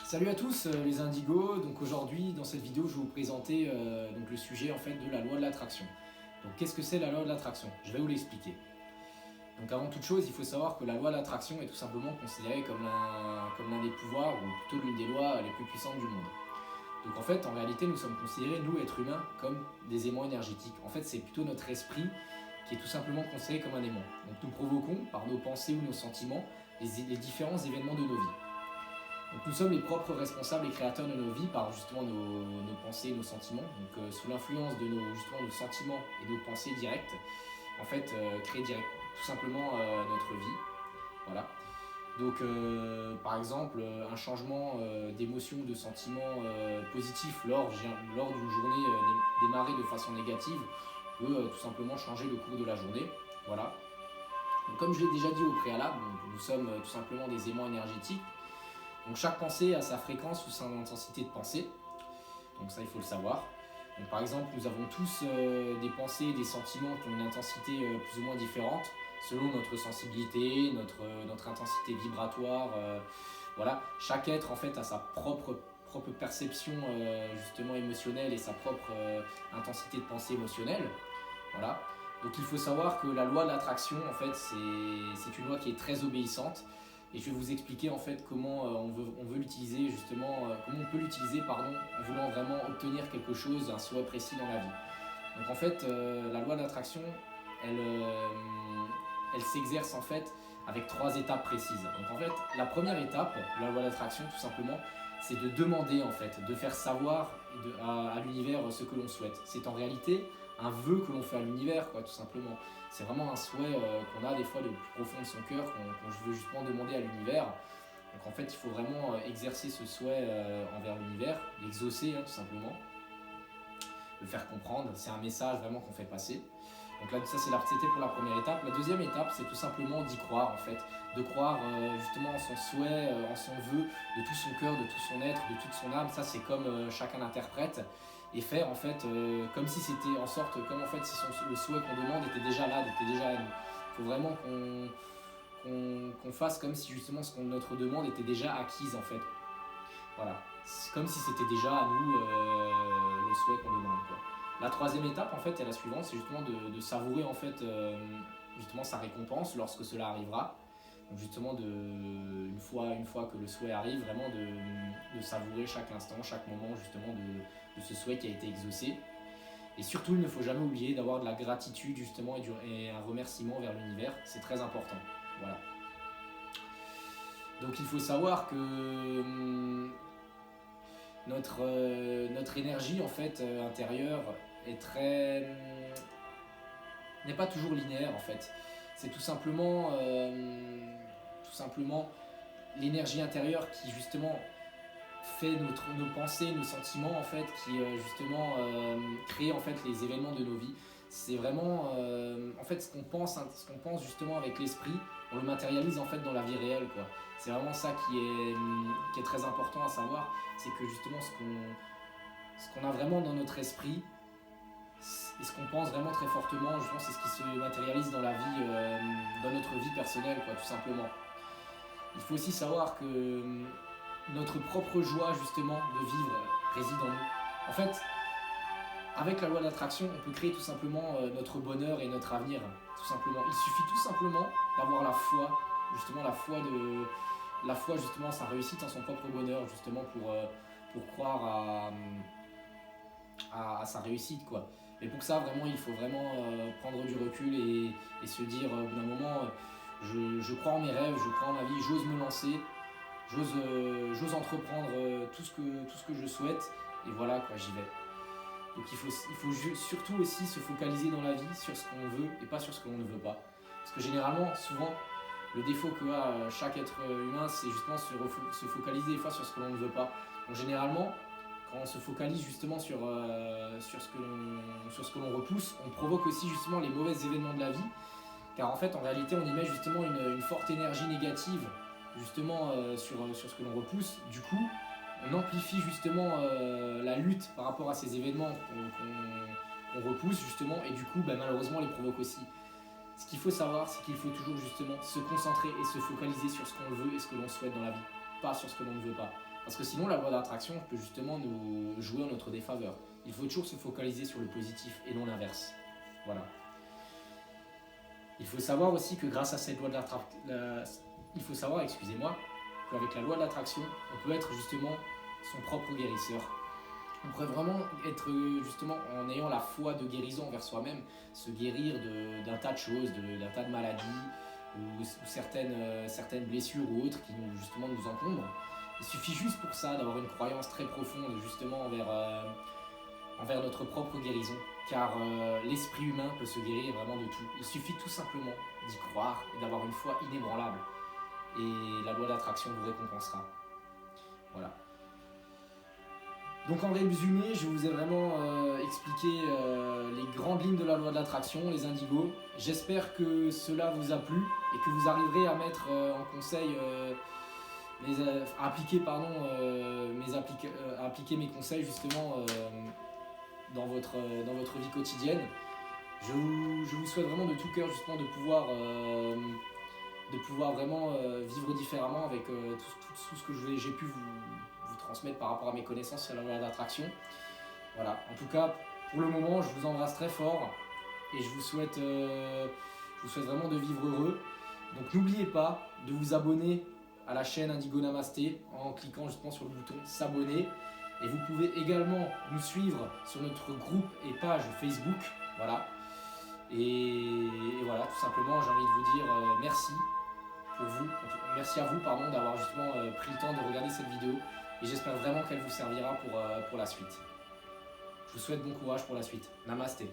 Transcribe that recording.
Salut à tous les indigos, donc aujourd'hui dans cette vidéo je vais vous présenter donc le sujet en fait de la loi de l'attraction. Donc qu'est-ce que c'est la loi de l'attraction? Je vais vous l'expliquer. Donc avant toute chose il faut savoir que la loi de l'attraction est tout simplement considérée comme l'un des pouvoirs ou plutôt l'une des lois les plus puissantes du monde. Donc en fait en réalité nous sommes considérés nous êtres humains comme des aimants énergétiques. En fait c'est plutôt notre esprit qui est tout simplement considéré comme un aimant. Donc nous provoquons par nos pensées ou nos sentiments les différents événements de nos vies. Donc nous sommes les propres responsables et créateurs de nos vies par justement nos pensées et nos sentiments. Donc sous l'influence de nos sentiments et nos pensées directes, en fait créer tout simplement notre vie. Voilà. Donc par exemple un changement d'émotion, de sentiments positifs lors d'une journée démarrée de façon négative peut tout simplement changer le cours de la journée. Voilà. Donc, comme je l'ai déjà dit au préalable, nous sommes tout simplement des aimants énergétiques. Donc chaque pensée a sa fréquence ou sa intensité de pensée, donc ça il faut le savoir. Donc, par exemple, nous avons tous des pensées et des sentiments qui ont une intensité plus ou moins différente selon notre sensibilité, notre intensité vibratoire. Voilà, chaque être en fait a sa propre perception justement émotionnelle et sa propre intensité de pensée émotionnelle. Voilà. Donc il faut savoir que la loi de l'attraction en fait c'est une loi qui est très obéissante. Et je vais vous expliquer en fait comment on veut l'utiliser justement, comment on peut l'utiliser pardon, en voulant vraiment obtenir quelque chose, un souhait précis dans la vie. Donc en fait, la loi d'attraction, elle s'exerce en fait avec 3 étapes précises. Donc en fait, la première étape de la loi d'attraction, tout simplement, c'est de demander en fait, de faire savoir à l'univers ce que l'on souhaite. C'est en réalité un vœu que l'on fait à l'univers, quoi, tout simplement. C'est vraiment un souhait qu'on a des fois de plus profond de son cœur, qu'on veut justement demander à l'univers. Donc en fait, il faut vraiment exercer ce souhait envers l'univers, l'exaucer tout simplement, le faire comprendre. C'est un message vraiment qu'on fait passer. Donc là, c'était pour la première étape. La deuxième étape, c'est tout simplement d'y croire en fait, de croire justement en son souhait, en son vœu, de tout son cœur, de tout son être, de toute son âme. Ça, c'est comme chacun l'interprète et faire en fait comme si c'était en sorte, comme en fait si le souhait qu'on demande était déjà là, était déjà à nous. Il faut vraiment qu'on fasse comme si justement notre demande était déjà acquise en fait. Voilà, c'est comme si c'était déjà à nous le souhait qu'on demande, quoi. La troisième étape en fait est la suivante, c'est justement de savourer en fait justement sa récompense lorsque cela arrivera. Donc justement une fois que le souhait arrive, vraiment de savourer chaque instant, chaque moment justement de ce souhait qui a été exaucé. Et surtout il ne faut jamais oublier d'avoir de la gratitude justement et un remerciement vers l'univers, c'est très important. Voilà. Donc il faut savoir que notre énergie en fait intérieure est n'est pas toujours linéaire en fait. C'est tout simplement l'énergie intérieure qui justement fait nos pensées, nos sentiments en fait, qui justement crée en fait les événements de nos vies. C'est vraiment en fait ce qu'on pense justement avec l'esprit, on le matérialise en fait dans la vie réelle, quoi. C'est vraiment ça qui est très important à savoir, c'est que justement ce qu'on a vraiment dans notre esprit et ce qu'on pense vraiment très fortement, je pense c'est ce qui se matérialise dans la vie, dans notre vie personnelle, quoi, tout simplement. Il faut aussi savoir que notre propre joie justement de vivre réside en nous. En fait, avec la loi de l'attraction, on peut créer tout simplement notre bonheur et notre avenir, tout simplement. Il suffit tout simplement d'avoir la foi, justement la foi justement sa réussite en son propre bonheur, justement pour croire à sa réussite, quoi. Mais pour ça, vraiment, il faut vraiment prendre du recul et se dire, au bout d'un moment, je crois en mes rêves, je crois en ma vie, j'ose me lancer, j'ose entreprendre tout ce que je souhaite, et voilà, quoi, j'y vais. Donc il faut surtout aussi se focaliser dans la vie sur ce qu'on veut et pas sur ce que l'on ne veut pas. Parce que généralement, souvent, le défaut que a chaque être humain, c'est justement se focaliser des fois sur ce que l'on ne veut pas. Donc généralement, quand on se focalise justement sur ce que l'on repousse, on provoque aussi justement les mauvais événements de la vie. Car en fait, en réalité, on y met justement une forte énergie négative justement sur ce que l'on repousse. Du coup, on amplifie justement la lutte par rapport à ces événements qu'on repousse justement, et du coup, malheureusement, on les provoque aussi. Ce qu'il faut savoir, c'est qu'il faut toujours justement se concentrer et se focaliser sur ce qu'on veut et ce que l'on souhaite dans la vie, pas sur ce que l'on ne veut pas. Parce que sinon, la loi d'attraction peut justement nous jouer en notre défaveur. Il faut toujours se focaliser sur le positif et non l'inverse. Voilà. Il faut savoir aussi que grâce à cette loi de l'attraction, il faut savoir, excusez-moi, qu'avec la loi de l'attraction, on peut être justement son propre guérisseur. On pourrait vraiment être justement en ayant la foi de guérison envers soi-même, se guérir d'un tas de choses, d'un tas de maladies ou certaines blessures ou autres qui justement nous encombrent. Il suffit juste pour ça d'avoir une croyance très profonde justement envers notre propre guérison, car l'esprit humain peut se guérir vraiment de tout. Il suffit tout simplement d'y croire et d'avoir une foi inébranlable. Et la loi d'attraction vous récompensera. Voilà. Donc en résumé, je vous ai vraiment expliqué les grandes lignes de la loi de l'attraction, les indigos. J'espère que cela vous a plu et que vous arriverez à mettre en conseil, appliquer mes conseils justement dans votre vie quotidienne. Je vous souhaite vraiment de tout cœur justement de pouvoir vraiment vivre différemment avec tout ce que j'ai pu vous transmettre par rapport à mes connaissances sur la loi d'attraction. Voilà, en tout cas, pour le moment, je vous embrasse très fort et je vous souhaite vraiment de vivre heureux. Donc n'oubliez pas de vous abonner à la chaîne Indigo Namasté en cliquant justement sur le bouton s'abonner. Et vous pouvez également nous suivre sur notre groupe et page Facebook. Voilà. Et voilà, tout simplement, j'ai envie de vous dire merci à vous d'avoir justement pris le temps de regarder cette vidéo. Et j'espère vraiment qu'elle vous servira pour la suite. Je vous souhaite bon courage pour la suite. Namasté.